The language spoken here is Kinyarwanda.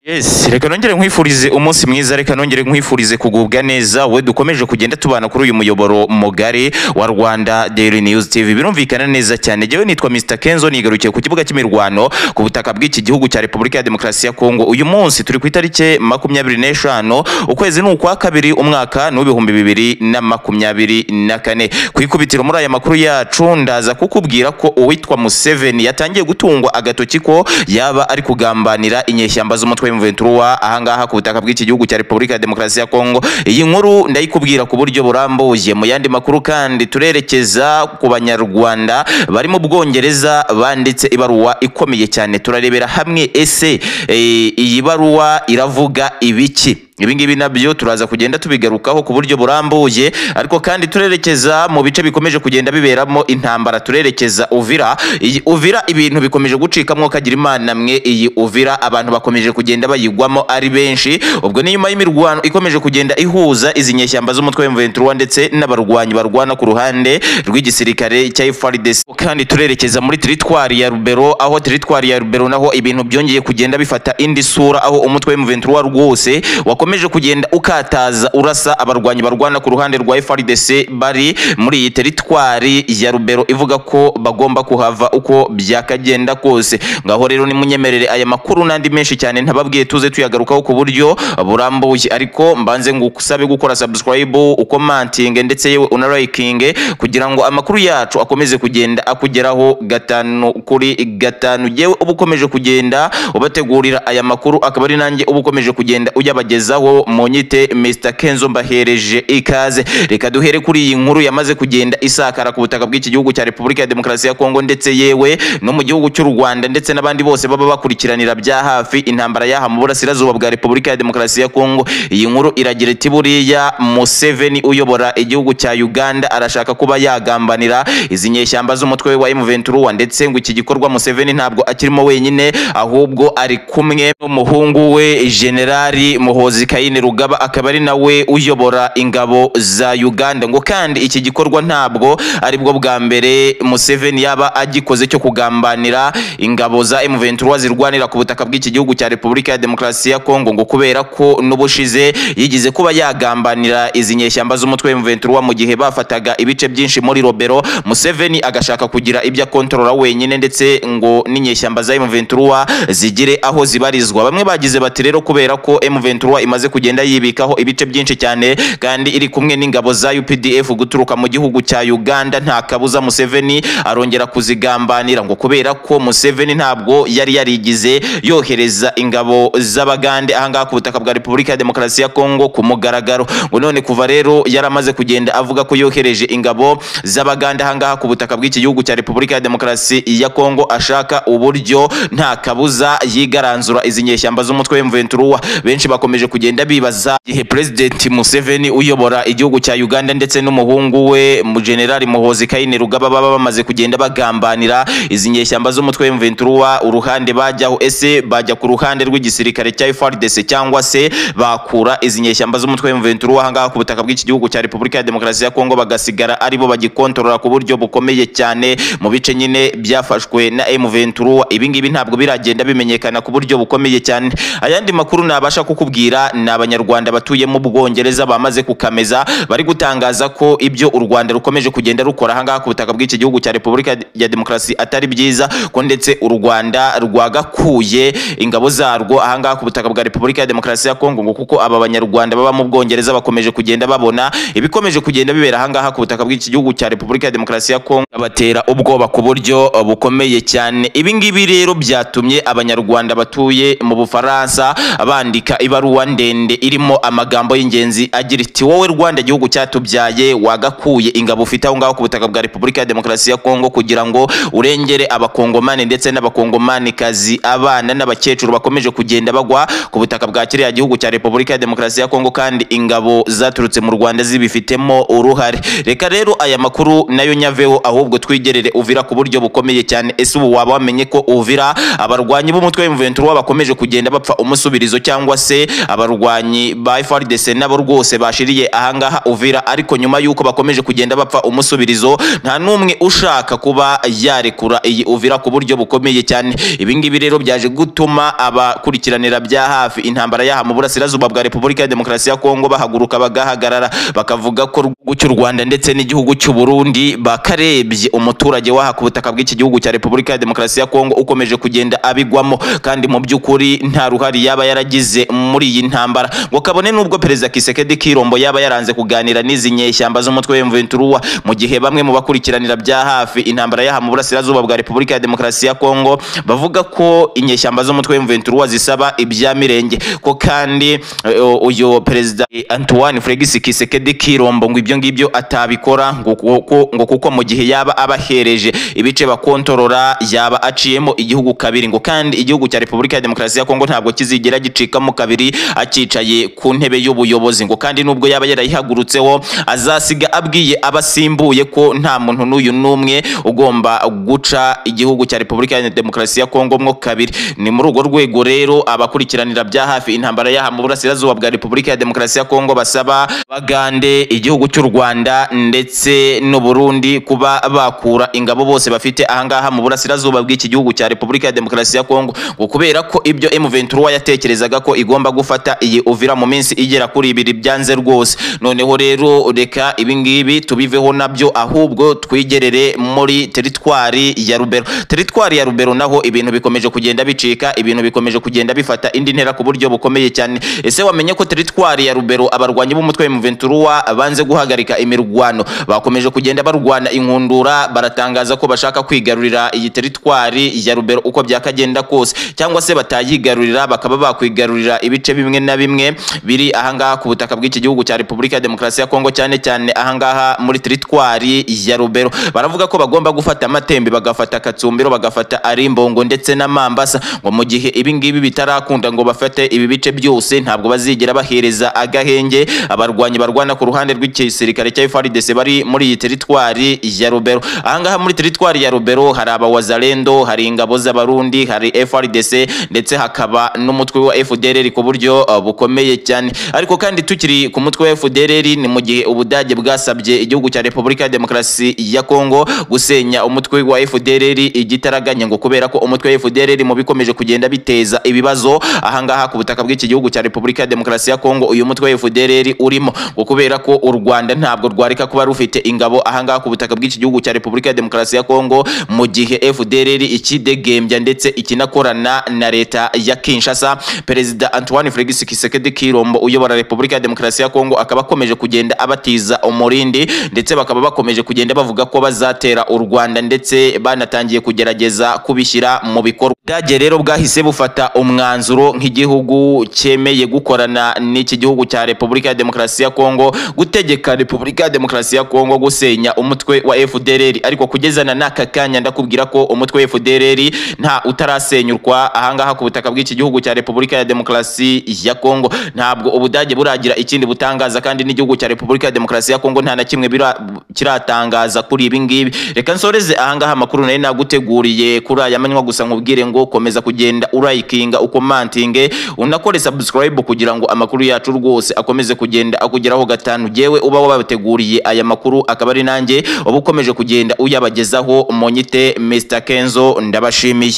Yes, reka nongere nkwifurize umunsi mwiza, reka nongere nkwifurize kugubwa neza we dukomeje kugenda tubana kuri uyu muyoboro mugari wa Rwanda Daily News TV. Birumvikana neza cyane. Jewe nitwa Mr Kenzo, nigarukiye ku kibuga cy'imirwano ku butaka bw'iki gihugu cya Repubulika ya Demokarasi ya Kongo. Uyu munsi turi ku itariki 25 ukwezi n'ukwa kabiri umwaka n'ibihumbi 2024. Kwikubitiro muri aya makuru yacu ndaza kukubwira ko uwitwa Museveni yatangiye gutungwa agatoki ko yaba ari kugambanira inyeshyamba z'umutwe M23 ahangaha ku butaka bw'iki gihugu cya Repubulika ya Demokarasi ya Kongo. Iyi nkuru ndayikubwira ku buryo burambuye. Mu yandi makuru kandi turerekeza ku banyarwanda bari mu Bwongereza banditse ibaruwa ikomeye cyane. Turarebera hamwe ese iyi baruwa iravuga ibiki. Ibingibi nabyo turaza kugenda tubigarukaho ku buryo burambuye, ariko kandi turerekeza mu bice bikomeje kugenda biberamo intambara. Turerekeza Uvira ibintu bikomeje gucikamwo kagira imana mwe. Iyi Uvira abantu bakomeje kugenda bayigwamo ari benshi, ubwo ni nyuma y'imirwano ikomeje kugenda ihuza izi nyeshyamba z'umutwe M23 ndetse n'abarwanyi barwana ku ruhande rw'igisirikare cya FARDC. Kandi turerekeza muri teritwari ya Rubero, aho teritwari ya Rubero naho ibintu byongeye kugenda bifata indi sura, aho umutwe M23 rwose wakomeje kugenda ukataza urasa abarwanyi barwana ku ruhande rwa FARDC bari muri iyi teritwari ya Rubero, ivuga ko bagomba kuhava uko byakagenda kose. Ngaho rero ni munyemerere aya makuru nandi menshi cyane ntababwiye tuze tuyagarukaho ku buryo burambuye, ariko mbanze ngusabe gukora subscribe, ukomanting ndetse yewe unaliking kugira ngo amakuru yacu akomeze kugenda akugeraho gatanu kuri gatanu. Yewe ubukomeje kugenda ubategurira aya makuru, akaba ari nanjye ubukomeje kugenda uyabagezaho. Monyite Mr Kenzo mbahereje ikaze. Reka duhere kuri iyi nkuru yamaze kugenda isakara ku butaka bw'iki gihugu cya Repubulika ya Demokarasi ya Kongo ndetse yewe no mu gihugu cy'u Rwanda ndetse n'abandi bose baba bakurikiranira bya hafi intambara yaha mu burasirazuba bwa Repubulika ya Demokarasi ya Kongo. Iyi nkuru iragira iti buriya Museveni uyobora igihugu cya Uganda arashaka kuba yagambanira izi nyeshyamba z'umutwe wa M23, ndetse ngo iki gikorwa Museveni ntabwo akirimo wenyine, ahubwo ari kumwe n'umuhungu we Generali Muhozi Kainerugaba, akaba ari nawe uyobora ingabo za Uganda. Ngo kandi iki gikorwa ntabwo ari bwo bwa mbere Museveni yaba agikoze cyo kugambanira ingabo za M23 zirwanira ku butaka bw'iki gihugu cya Repubulika ya Demokarasi ya Kongo, ngo kubera ko n'ubushize yigize kuba yagambanira izi nyeshyamba z'umutwe M23 mu gihe bafataga ibice byinshi muri Robero. Museveni agashaka kugira ibya kontrola wenyine, ndetse ngo n'inyeshyamba za M23 zigire aho zibarizwa. Bamwe bagize bati rero kubera ko M23 imaze kugenda yibikaho ibice byinshi cyane kandi iri kumwe n'ingabo za UPDF guturuka mu gihugu cya Uganda, nta kabuza Museveni arongera kuzigambanira, ngo kubera ko Museveni ntabwo yari yarigize yohereza ingabo z'Abagande ahangaha ku butaka bwa Repubulika ya Demokarasi ya Kongo ku mugaragaro. Ngo none kuva rero yaramaze kugenda avuga ko yohereje ingabo z'Abagande ahangaha ku butaka bw'iki gihugu cya Repubulika ya Demokarasi ya Kongo, ashaka uburyo nta kabuza yigaranzura izi nyeshyamba z'umutwe M23. Benshi bakomeje kugenda bibaza igihe President Museveni uyobora igihugu cya Uganda ndetse n'umuhungu we Generali Muhozi Kainerugaba baba bamaze kugenda bagambanira izi nyeshyamba z'umutwe M23 uruhande bajyaho. Ese bajya ku ruhande rw'igisirikare cya FARDC cyangwa se bakura izi nyeshyamba z'umutwe M23 ahangaha ku butaka bw'iki gihugu cya Repubulika ya Demokarasi ya Kongo bagasigara aribo bagikontorora ku buryo bukomeye cyane mu bice nyine byafashwe na M23? Ibingibi ntabwo biragenda bimenyekana ku buryo bukomeye cyane. Ayandi makuru nabasha kukubwira ni abanyarwanda batuye mu Bwongereza bamaze kukameza, bari gutangaza ko ibyo u Rwanda rukomeje kugenda rukora ahangaha ku butaka bw'iki gihugu cya Repubulika ya Demokarasi atari byiza, ko ndetse u Rwanda rwagakuye ingabo zarwo ahangaha ku butaka bwa Repubulika ya Demokarasi ya Kongo, ngo kuko aba banyarwanda baba mu Bwongereza bakomeje kugenda babona ibikomeje kugenda bibera ahangaha ku butaka bw'iki gihugu cya Repubulika ya Demokarasi ya Kongo, batera ubwoba ku buryo bukomeye cyane. Ibingibi rero byatumye abanyarwanda batuye mu Bufaransa bandika ibaruwa ndende irimo amagambo y'ingenzi agira iti wowe Rwanda gihugu cyatubyaye wagakuye ingabo ufite aho ngaho ku butaka bwa Repubulika ya Demokarasi ya Kongo kugira ngo urengere abakongomani ndetse n'abakongomani kazi, abana n'abakecuru bakomeje kugenda bagwa ku butaka bwa kiriya gihugu cya Repubulika ya Demokarasi ya Kongo, kandi ingabo zaturutse mu Rwanda zibifitemo uruhare. Reka rero aya makuru nayo nyaveho, ahubwo twigerere Uvira ku buryo bukomeye cyane. Ese ubu waba wamenye ko Uvira abarwanyi b'umutwe M23 bakomeje kugenda bapfa umusubirizo, cyangwa se abarwanyi ba FARDC nabo rwose bashiriye ahangaha Uvira, ariko nyuma yuko bakomeje kugenda bapfa umusubirizo nta numwe ushaka kuba yarekura iyi Uvira ku buryo bukomeye cyane. Ibi ngibi rero byaje gutuma abakurikiranira bya hafi intambara yaha mu burasirazuba bwa Repubulika ya Demokarasi ya Kongo bahaguruka bagahagarara bakavuga ko cy'u Rwanda ndetse n'igihugu cy'u Burundi bakarebye umuturage waha ku butaka bw'iki gihugu cya Repubulika ya Demokarasi ya Kongo ukomeje kugenda abigwamo, kandi mu by'ukuri nta ruhari yaba yaragize muri iyi ntambara. Ngo kabone nubwo Perezida Kisekedi Kirombo yaba yaranze kuganira n'izi nyeshyamba z'umutwe wa M23, mu gihe bamwe mu bakurikiranira bya hafi intambara yaha mu burasirazuba bwa Repubulika ya Demokarasi ya Kongo bavuga ko inyeshyamba z'umutwe wa M23 zisaba ibya mirenge, ko kandi uyu Perezida Antoine Felix Kisekedi Kirombo ngo ibyo ngibyo atabikora ngo kuko mu gihe yaba abahereje ibice bakontorora yaba aciyemo igihugu kabiri, ngo kandi igihugu cya Repubulika ya Demokarasi ya Kongo ntabwo kizigera gicikamo kabiri akicaye ku ntebe y'ubuyobozi, ngo kandi nubwo yaba yarayihagurutseho azasiga abwiye abasimbuye ko nta muntu n'uyu n'umwe ugomba guca igihugu cya Repubulika ya Demokarasi ya Kongo mwo kabiri. Ni muri urwo rwego rero abakurikiranira bya hafi intambara yaha mu burasirazuba bwa Repubulika ya Demokarasi ya Kongo basaba bagande igihugu cy'u Rwanda ndetse n'u Burundi kuba bakura ingabo bose bafite ahangaha mu burasirazuba bw'iki gihugu cya Repubulika ya Demokarasi ya Kongo, ngo kubera ko ibyo M23 yatekerezaga ko igomba gufata iyi Uvira mu minsi igera kuri 2 byanze rwose. Noneho rero reka ibingibi tubiveho nabyo, ahubwo twigerere muri teritwari ya Rubero. Teritwari ya Rubero naho ibintu bikomeje kugenda bicika, ibintu bikomeje kugenda bifata indi ntera ku buryo bukomeye cyane. Ese wamenye ko teritwari ya Rubero abarwanyi b'umutwe wa M23 banze guhagarika imirwano, bakomeje kugenda barwana inkundura, baratangaza ko bashaka kwigarurira iyi teritwari ya Rubero uko byakagenda kose, cyangwa se batayigarurira bakaba bakwigarurira ibice bimwe na bimwe biri ahangaha ku butaka bw'iki gihugu cya Repubulika ya Demokarasi ya Kongo, cyane cyane ahangaha muri teritwari ya Rubero. Baravuga ko bagomba gufata Matembe, bagafata Katsumbiro, bagafata Arimbongo ndetse na Mambasa, ngo mu gihe ibi ngibi bitarakunda ngo bafate ibi bice byose ntabwo bazigera bahereza agahenge abarwanyi barwana ku ruhande rw'igisirikare cya FARDC bari muri iyi teritwari ya Rubero. Ahangaha muri teritwari ya Rubero hari abawazalendo, hari ingabo z'abarundi, hari FARDC ndetse hakaba n'umutwe wa FDLR ku buryo bukomeye cyane. Ariko kandi tukiri ku mutwe wa FDLR, ni mu gihe Ubudage bwasabye igihugu cya Repubulika ya Demokarasi ya Kongo gusenya umutwe wa FDLR igitaraganya, ngo kubera ko umutwe wa FDLR mu bikomeje kugenda biteza ibibazo ahangaha ku butaka bw'iki gihugu cya Repubulika ya Demokarasi ya Kongo, uyu mutwe wa FDLR urimo, ngo kubera ko u Rwanda ntabwo rwareka kuba rufite ingabo ahangaha ku butaka bw'iki gihugu cya Repubulika ya Demokarasi ya Kongo, mu gihe FDLR ikidegembya ndetse ikinakorana na leta ya Kinshasa. Perezida Antoine Felix Kisekedi Kirombo uyobora Repubulika ya Demokarasi ya Kongo akaba akomeje kugenda abatiza umurindi, ndetse bakaba bakomeje kugenda bavuga ko bazatera u Rwanda, ndetse banatangiye kugerageza kubishyira mu bikorwa. Ubudage rero bwahise bufata umwanzuro nk'igihugu cyemeye gukorana n'iki gihugu cya Repubulika ya Demokarasi ya Kongo gutegeka Repubulika ya Demokarasi ya Kongo gusenya umutwe wa FDLR, ariko kugezana n'aka kanya ndakubwira ko umutwe wa FDLR nta utarasenyurwa ahangaha ku butaka bw'iki gihugu cya Repubulika ya Demokarasi ya Kongo. Ntabwo Ubudage buragira ikindi butangaza, kandi n'igihugu cya Repubulika ya Demokarasi ya Kongo nta na kimwe kiratangaza kuri ibi ngibi. Reka nsoreze ahangaha amakuru nari naguteguriye kuri aya manywa, gusa nkubwire ngo komeza kugenda urayikinga, ukomantinge, unakore subscribe kugira ngo amakuru yacu rwose akomeze kugenda akugeraho gatanu. Jewe uba wabateguriye aya makuru akaba ari nanjye uba ukomeje kugenda uyabagezaho. Monyite Mr Kenzo, ndabashimiye.